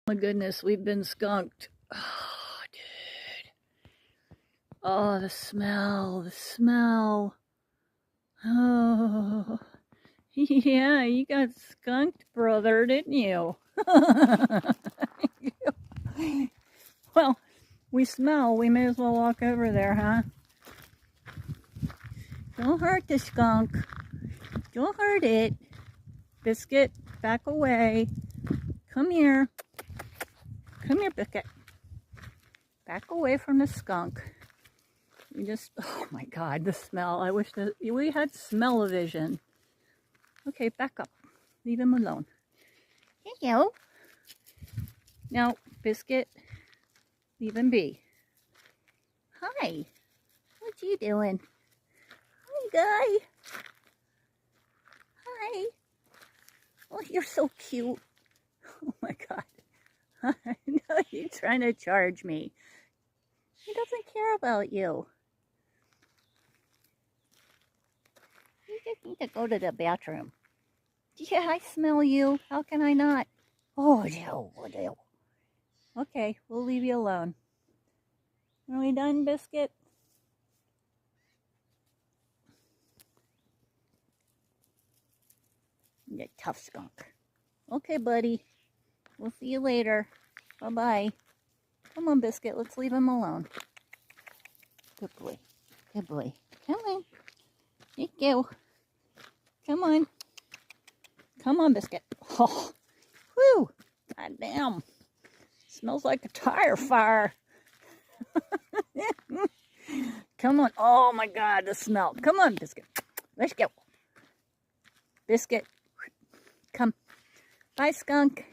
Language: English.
My goodness, we've been skunked. Oh, dude. Oh, the smell, the smell. Oh, yeah, you got skunked, brother, didn't you? Well, we smell. We may as well walk over there, huh? Don't hurt the skunk. Don't hurt it. Biscuit, back away. Come here. Come here, Biscuit. Back away from the skunk. We just, oh my God, the smell. I wish that we had smell-o-vision. Okay, back up. Leave him alone. Hello. Now, Biscuit, leave him be. Hi. What you doing? Hi, guy. Hi. Oh, you're so cute. Oh my God. I know you're trying to charge me. He doesn't care about you. You just need to go to the bathroom. Yeah, I smell you. How can I not? Oh, no. Oh, no. Okay, we'll leave you alone. Are we done, Biscuit? You're a tough skunk. Okay, buddy. We'll see you later. Bye-bye. Come on, Biscuit. Let's leave him alone. Good boy. Good boy. Come on. There you go. Come on. Come on, Biscuit. Oh, whew. God damn. Smells like a tire fire. Come on. Oh, my God, the smell. Come on, Biscuit. Let's go. Biscuit. Come. Bye, skunk.